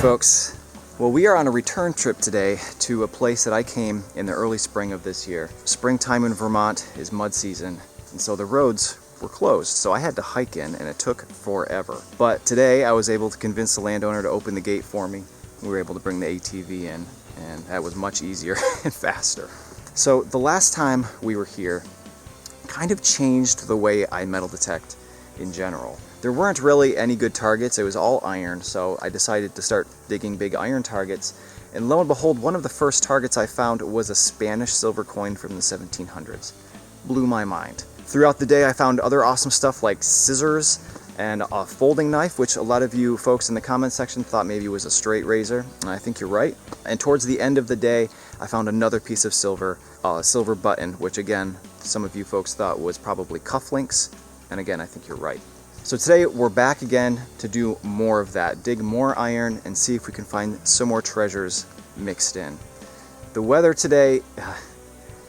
Folks, well, we are on a return trip today to a place that I came in the early spring of this year. Springtime in Vermont is mud season, and so the roads were closed, so I had to hike in, and it took forever. But today I was able to convince the landowner to open the gate for me. We were able to bring the ATV in, and that was much easier and faster. So the last time we were here kind of changed the way I metal detect in general. There weren't really any good targets, it was all iron, so I decided to start digging big iron targets, and lo and behold, one of the first targets I found was a Spanish silver coin from the 1700s. Blew my mind. Throughout the day I found other awesome stuff like scissors and a folding knife, which a lot of you folks in the comment section thought maybe was a straight razor, and I think you're right. And towards the end of the day I found another piece of silver, a silver button, which again, some of you folks thought was probably cufflinks, and again, I think you're right. So today we're back again to do more of that, dig more iron and see if we can find some more treasures mixed in. The weather today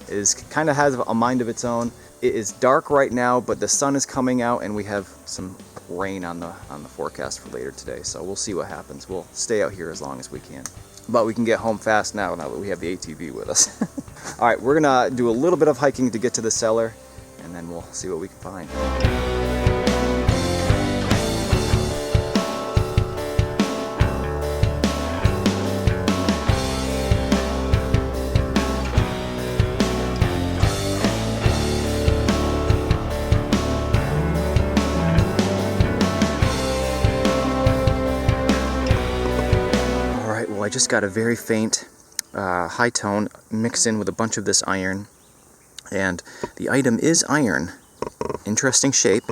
is kind of has a mind of its own. It is dark right now, but the sun is coming out and we have some rain on the forecast for later today. So we'll see what happens. We'll stay out here as long as we can. But we can get home fast now that we have the ATV with us. All right, we're gonna do a little bit of hiking to get to the cellar and then we'll see what we can find. I just got a very faint high tone mixed in with a bunch of this iron, and the item is iron. Interesting shape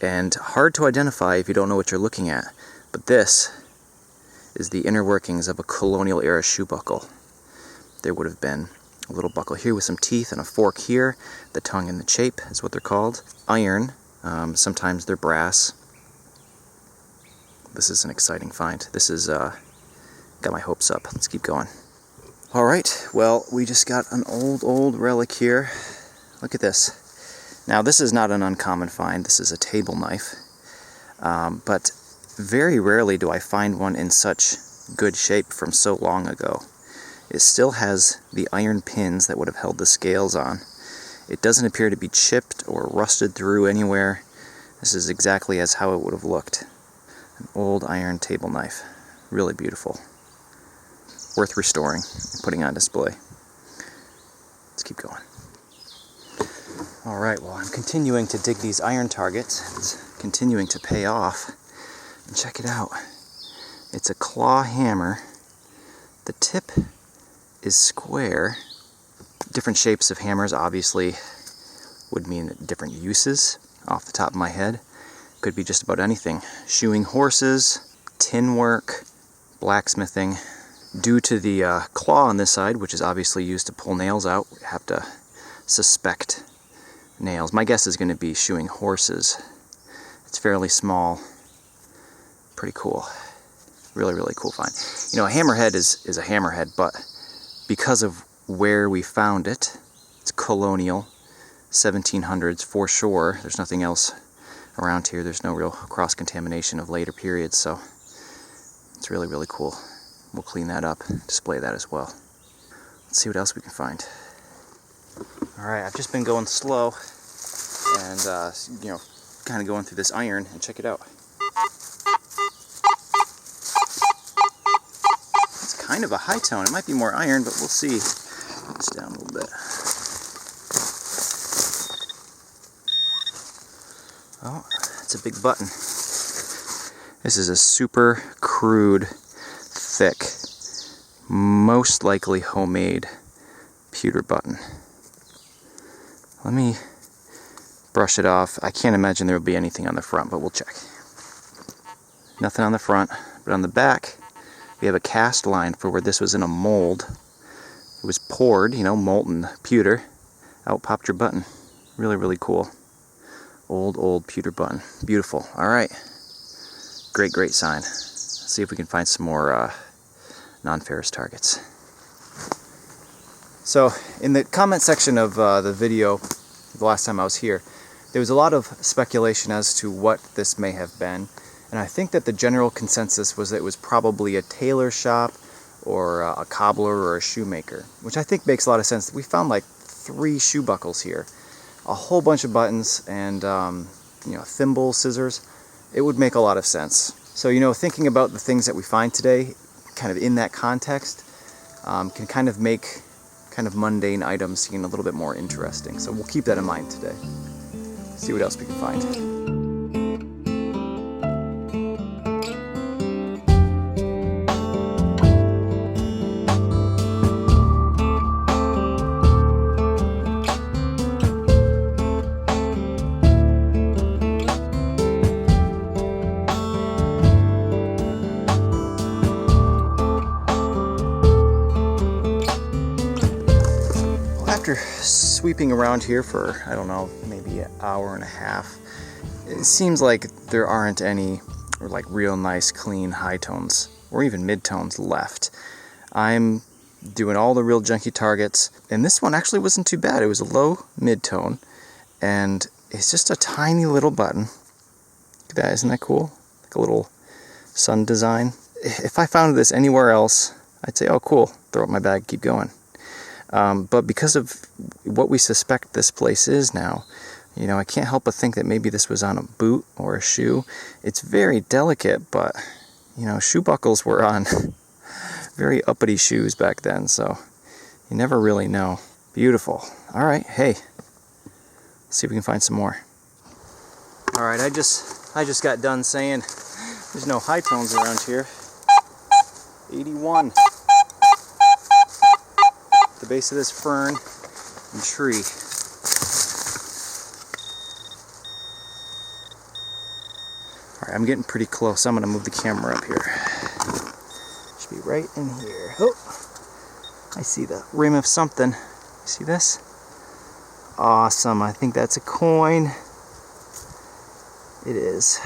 and hard to identify if you don't know what you're looking at, but this is the inner workings of a Colonial era shoe buckle. There would have been a little buckle here with some teeth and a fork here. The tongue and the chape is what they're called. Iron, sometimes they're brass. This is an exciting find. This is got my hopes up. Let's keep going. All right, well, we just got an old relic here. Look at this. Now, this is not an uncommon find. This is a table knife. But very rarely do I find one in such good shape from so long ago. It still has the iron pins that would have held the scales on. It doesn't appear to be chipped or rusted through anywhere. This is exactly as how it would have looked. An old iron table knife. Really beautiful. Worth restoring and putting on display. Let's keep going. Alright, well, I'm continuing to dig these iron targets. It's continuing to pay off. And check it out. It's a claw hammer. The tip is square. Different shapes of hammers obviously would mean different uses off the top of my head. Could be just about anything. Shoeing horses, tin work, blacksmithing. Due to the claw on this side, which is obviously used to pull nails out, we have to suspect nails. My guess is going to be shoeing horses. It's fairly small. Pretty cool. Really, really cool find. You know, a hammerhead is a hammerhead, but because of where we found it, it's Colonial, 1700s for sure. There's nothing else around here. There's no real cross-contamination of later periods, so it's really, really cool. We'll clean that up, display that as well. Let's see what else we can find. Alright, I've just been going slow and, kind of going through this iron, and check it out. It's kind of a high tone. It might be more iron, but we'll see. Put this down a little bit. Oh, it's a big button. This is a super crude, thick, most likely homemade pewter button. Let me brush it off. I can't imagine there will be anything on the front, but we'll check. Nothing on the front, but on the back we have a cast line for where this was in a mold. It was poured, you know, molten pewter. Out popped your button. Really, really cool. Old pewter button. Beautiful. Alright. Great sign. Let's see if we can find some more non-ferrous targets. So, in the comment section of the video, the last time I was here, there was a lot of speculation as to what this may have been. And I think that the general consensus was that it was probably a tailor shop or a cobbler or a shoemaker, which I think makes a lot of sense. We found like 3 shoe buckles here, a whole bunch of buttons, and you know, thimbles, scissors. It would make a lot of sense. So, you know, thinking about the things that we find today, kind of in that context, can kind of make kind of mundane items seem a little bit more interesting. So we'll keep that in mind today. See what else we can find. After sweeping around here for, I don't know, maybe an hour and a half, it seems like there aren't any like real nice clean high tones or even mid tones left. I'm doing all the real junky targets, and this one actually wasn't too bad. It was a low mid tone, and it's just a tiny little button. Look at that, isn't that cool? Like a little sun design. If I found this anywhere else, I'd say, oh cool, throw it in my bag, keep going. But because of what we suspect this place is now, you know, I can't help but think that maybe this was on a boot or a shoe. It's very delicate, but, you know, shoe buckles were on very uppity shoes back then, so you never really know. Beautiful. All right, hey, let's see if we can find some more. All right, I just got done saying there's no high tones around here. 81. The base of this fern and tree. Alright, I'm getting pretty close. I'm going to move the camera up here. Should be right in here. Oh, I see the rim of something. You see this? Awesome. I think that's a coin. It is.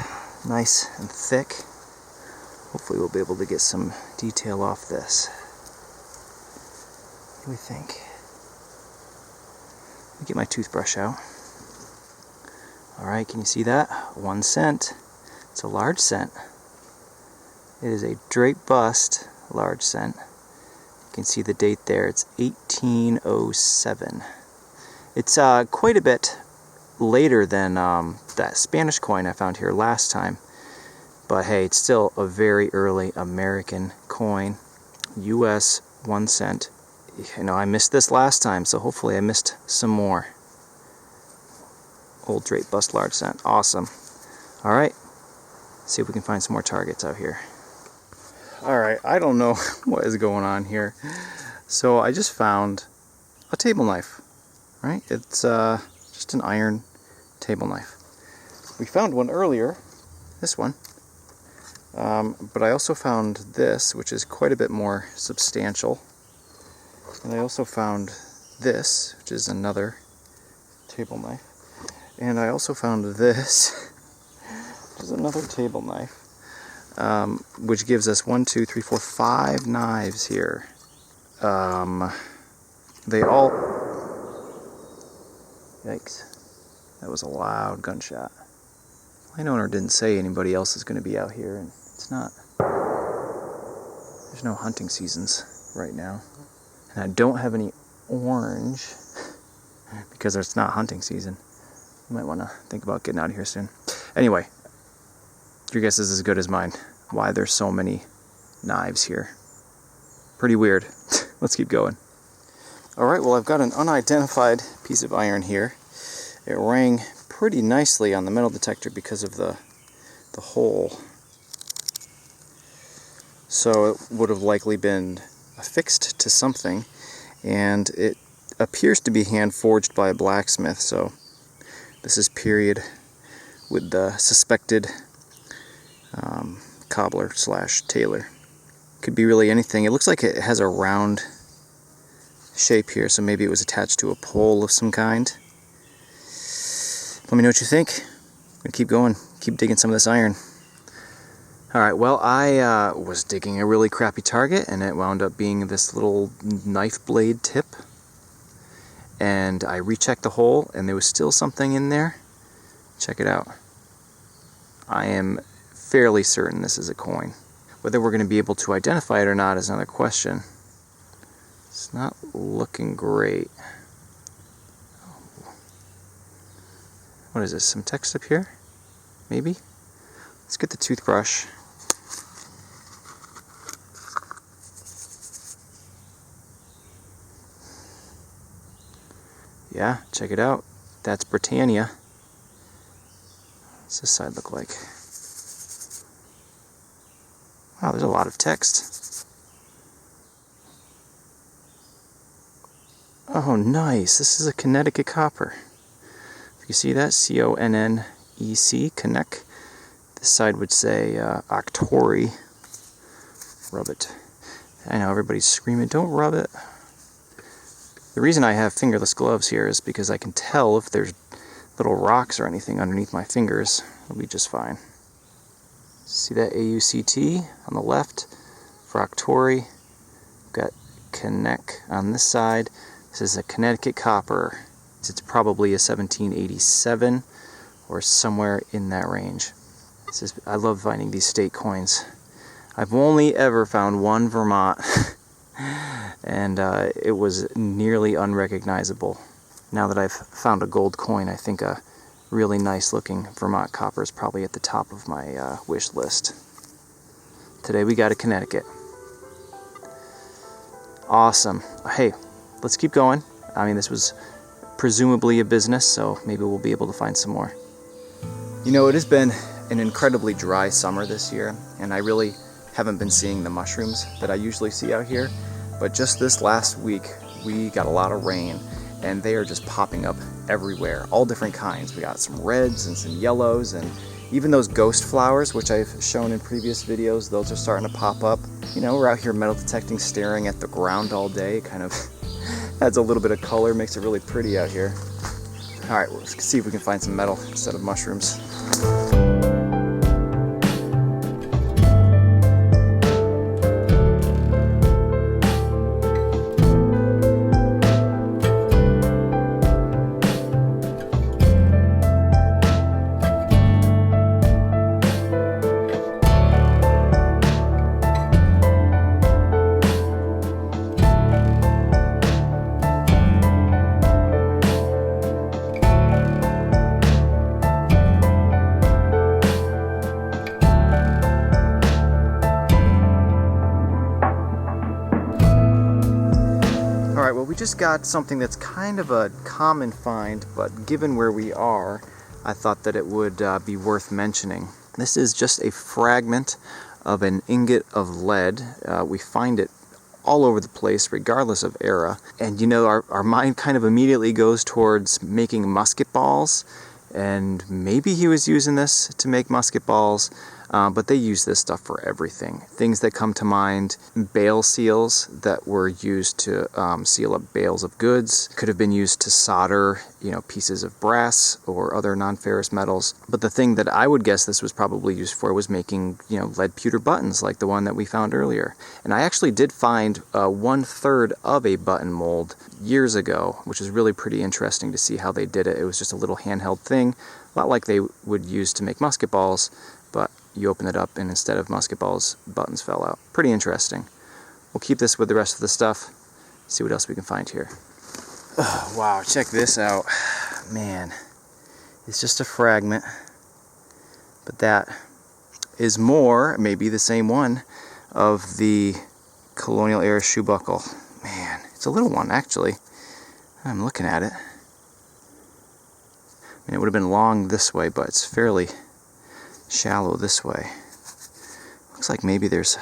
Nice and thick. Hopefully we'll be able to get some detail off this. What do we think? Let me get my toothbrush out. Alright, can you see that? 1 cent. It's a large cent. It is a drape bust large cent. You can see the date there. It's 1807. It's quite a bit later than that Spanish coin I found here last time. But hey, it's still a very early American coin. US 1 cent. You know, I missed this last time, so hopefully I missed some more. Old drape bust large cent. Awesome. Alright, see if we can find some more targets out here. Alright, I don't know what is going on here. So I just found a table knife. Right? It's just an iron table knife. We found one earlier, this one. But I also found this, which is quite a bit more substantial. And I also found this, which is another table knife. And I also found this, which is another table knife, which gives us 1, 2, 3, 4, 5 knives here. They all... Yikes. That was a loud gunshot. Landowner didn't say anybody else is going to be out here, and it's not. There's no hunting seasons right now. And I don't have any orange because it's not hunting season. You might want to think about getting out of here soon. Anyway, your guess is as good as mine. Why there's so many knives here. Pretty weird. Let's keep going. Alright, well I've got an unidentified piece of iron here. It rang pretty nicely on the metal detector because of the hole So it would have likely been affixed to something, and it appears to be hand forged by a blacksmith, so this is period with the suspected cobbler slash tailor. Could be really anything. It looks like it has a round shape here, so maybe it was attached to a pole of some kind. Let me know what you think. I'm gonna keep going, keep digging some of this iron. Alright, well, I was digging a really crappy target, and it wound up being this little knife blade tip. And I rechecked the hole, and there was still something in there. Check it out. I am fairly certain this is a coin. Whether we're going to be able to identify it or not is another question. It's not looking great. What is this, some text up here? Maybe? Let's get the toothbrush. Yeah, check it out. That's Britannia. What's this side look like? Wow, there's a lot of text. Oh, nice. This is a Connecticut copper. If you see that, C-O-N-N-E-C, Connect. This side would say Octori. Rub it. I know everybody's screaming, don't rub it. The reason I have fingerless gloves here is because I can tell if there's little rocks or anything underneath my fingers. It'll be just fine. See that A-U-C-T on the left for Octori. Got Connect on this side. This is a Connecticut copper. It's probably a 1787 or somewhere in that range. This is, I love finding these state coins. I've only ever found one Vermont. And it was nearly unrecognizable. Now that I've found a gold coin, I think a really nice looking Vermont copper is probably at the top of my wish list. Today we got a Connecticut. Awesome. Hey, let's keep going. I mean, this was presumably a business, so maybe we'll be able to find some more. You know, it has been an incredibly dry summer this year, and I really haven't been seeing the mushrooms that I usually see out here. But just this last week, we got a lot of rain, and they are just popping up everywhere, all different kinds. We got some reds and some yellows, and even those ghost flowers, which I've shown in previous videos, those are starting to pop up. You know, we're out here metal detecting, staring at the ground all day. Kind of adds a little bit of color, makes it really pretty out here. All right, let's see if we can find some metal instead of mushrooms. Alright, well, we just got something that's kind of a common find, but given where we are, I thought that it would be worth mentioning. This is just a fragment of an ingot of lead. We find it all over the place, regardless of era. And you know, our mind kind of immediately goes towards making musket balls, and maybe he was using this to make musket balls. But they use this stuff for everything. Things that come to mind, bale seals that were used to seal up bales of goods, could have been used to solder, you know, pieces of brass or other non-ferrous metals. But the thing that I would guess this was probably used for was making, you know, lead pewter buttons like the one that we found earlier. And I actually did find 1/3 of a button mold years ago, which is really pretty interesting to see how they did it. It was just a little handheld thing, a lot like they would use to make musket balls, but you open it up and instead of musket balls, buttons fell out. Pretty interesting. We'll keep this with the rest of the stuff, see what else we can find here. Oh, wow, check this out. Man, it's just a fragment, but that is more, maybe the same one, of the Colonial era shoe buckle. Man, it's a little one actually. I'm looking at it. I mean, it would have been long this way, but it's fairly shallow this way. Looks like maybe there's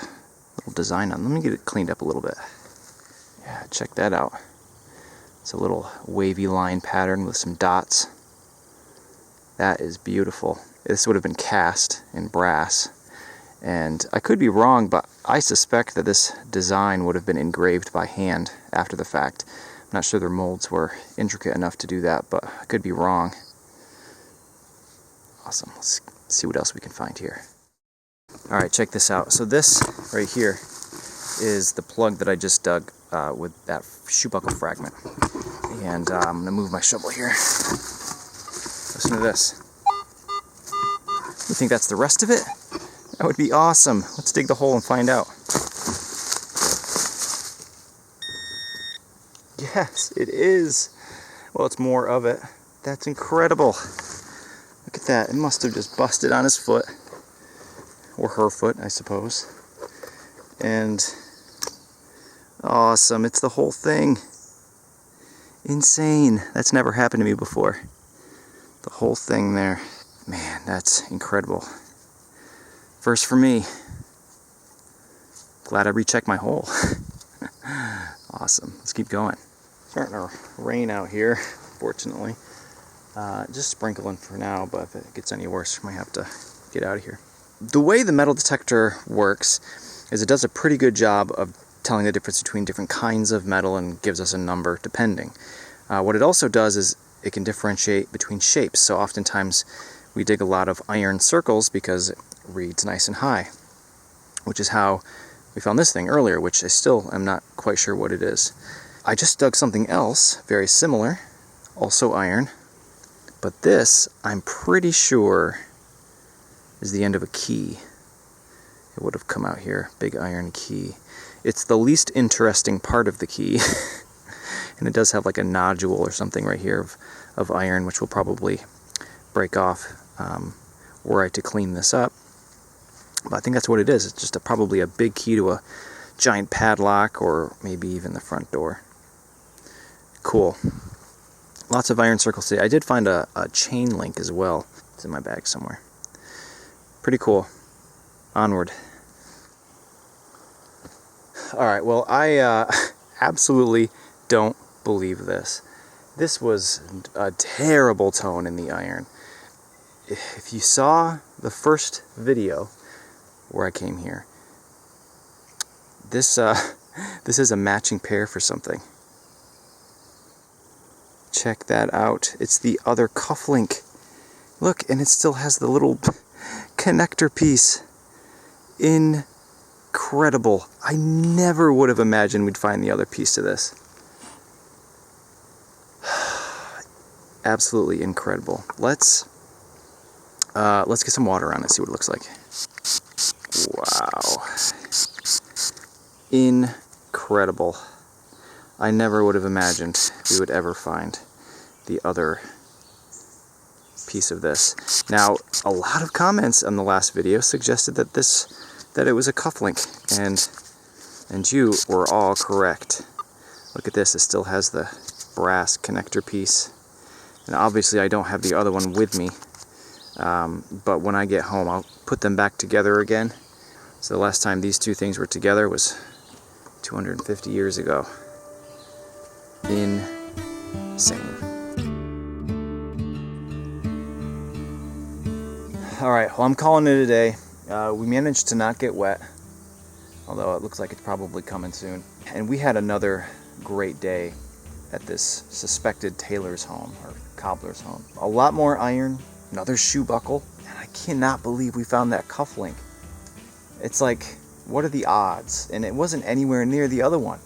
little design on. Let me get it cleaned up a little bit. Yeah, check that out. It's a little wavy line pattern with some dots. That is beautiful. This would have been cast in brass. And I could be wrong, but I suspect that this design would have been engraved by hand after the fact. I'm not sure their molds were intricate enough to do that, but I could be wrong. Awesome. Let's see what else we can find here. Alright, check this out. So this right here is the plug that I just dug with that shoe buckle fragment. And I'm going to move my shovel here. Listen to this. You think that's the rest of it? That would be awesome. Let's dig the hole and find out. Yes, it is. Well, it's more of it. That's incredible. Look at that. It must have just busted on his foot. Or her foot, I suppose. And awesome. It's the whole thing. Insane. That's never happened to me before. The whole thing there. Man, that's incredible. First for me. Glad I rechecked my hole. Awesome. Let's keep going. Starting to rain out here, fortunately. Just sprinkling for now, but if it gets any worse, we might have to get out of here. The way the metal detector works is it does a pretty good job of telling the difference between different kinds of metal and gives us a number depending. What it also does is it can differentiate between shapes. So oftentimes we dig a lot of iron circles because it reads nice and high, which is how we found this thing earlier, which I still am not quite sure what it is. I just dug something else very similar, also iron, but this I'm pretty sure is the end of a key. It would have come out here, big iron key. It's the least interesting part of the key. And it does have like a nodule or something right here of iron, which will probably break off were I to clean this up. But I think that's what it is. It's just probably a big key to a giant padlock or maybe even the front door. Cool. Lots of iron circles today. I did find a chain link as well. It's in my bag somewhere. Pretty cool. Onward. Alright, well, I absolutely don't believe this. This was a terrible tone in the iron. If you saw the first video where I came here, this is a matching pair for something. Check that out. It's the other cufflink. Look, and it still has the little connector piece. Incredible. I never would have imagined we'd find the other piece to this. Absolutely incredible. Let's get some water on it, see what it looks like. Wow. Incredible. I never would have imagined we would ever find the other piece of this. Now, a lot of comments on the last video suggested that it was a cufflink, and you were all correct. Look at this, it still has the brass connector piece. And obviously I don't have the other one with me, but when I get home I'll put them back together again. So the last time these two things were together was 250 years ago. Insane. Alright, well, I'm calling it a day. We managed to not get wet, although it looks like it's probably coming soon. And we had another great day at this suspected Tailor's home, or Cobbler's home. A lot more iron, another shoe buckle, and I cannot believe we found that cufflink. It's like, what are the odds? And it wasn't anywhere near the other one.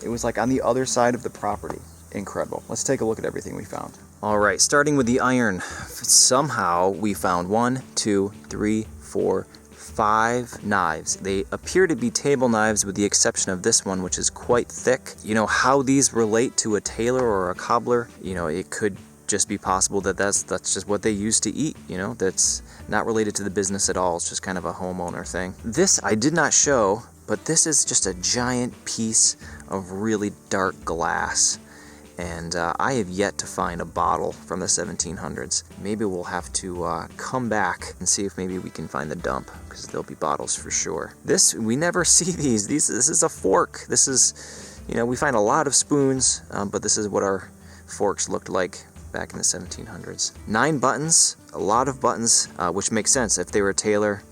It was like on the other side of the property. Incredible. Let's take a look at everything we found. Alright, starting with the iron. Somehow we found 1, 2, 3, 4, 5 knives. They appear to be table knives with the exception of this one, which is quite thick. You know, how these relate to a tailor or a cobbler, you know, it could just be possible that that's just what they used to eat, you know, that's not related to the business at all. It's just kind of a homeowner thing. This I did not show, but this is just a giant piece of really dark glass. And I have yet to find a bottle from the 1700s. Maybe we'll have to come back and see if maybe we can find the dump, because there'll be bottles for sure. We never see these. This is a fork. This is, you know, we find a lot of spoons, but this is what our forks looked like back in the 1700s. 9 buttons, a lot of buttons, which makes sense. If they were a tailor,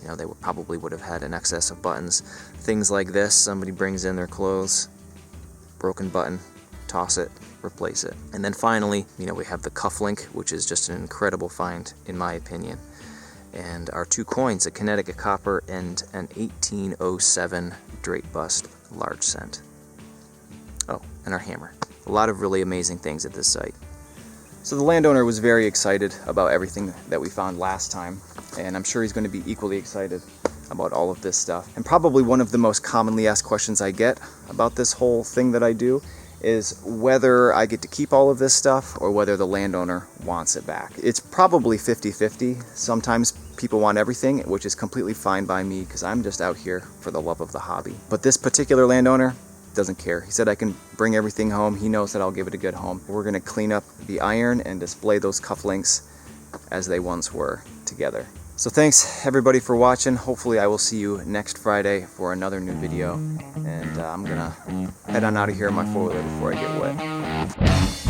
you know, they probably would have had an excess of buttons. Things like this, somebody brings in their clothes, broken button, toss it, replace it. And then finally, you know, we have the cufflink, which is just an incredible find in my opinion. And our 2 coins, a Connecticut copper and an 1807 Drake bust, large cent. Oh, and our hammer. A lot of really amazing things at this site. So the landowner was very excited about everything that we found last time, and I'm sure he's going to be equally excited about all of this stuff. And probably one of the most commonly asked questions I get about this whole thing that I do is whether I get to keep all of this stuff or whether the landowner wants it back. It's probably 50-50. Sometimes people want everything, which is completely fine by me because I'm just out here for the love of the hobby. But this particular landowner doesn't care. He said I can bring everything home. He knows that I'll give it a good home. We're going to clean up the iron and display those cufflinks as they once were together. So thanks everybody for watching. Hopefully I will see you next Friday for another new video. And I'm gonna head on out of here in my 4-wheeler before I get wet.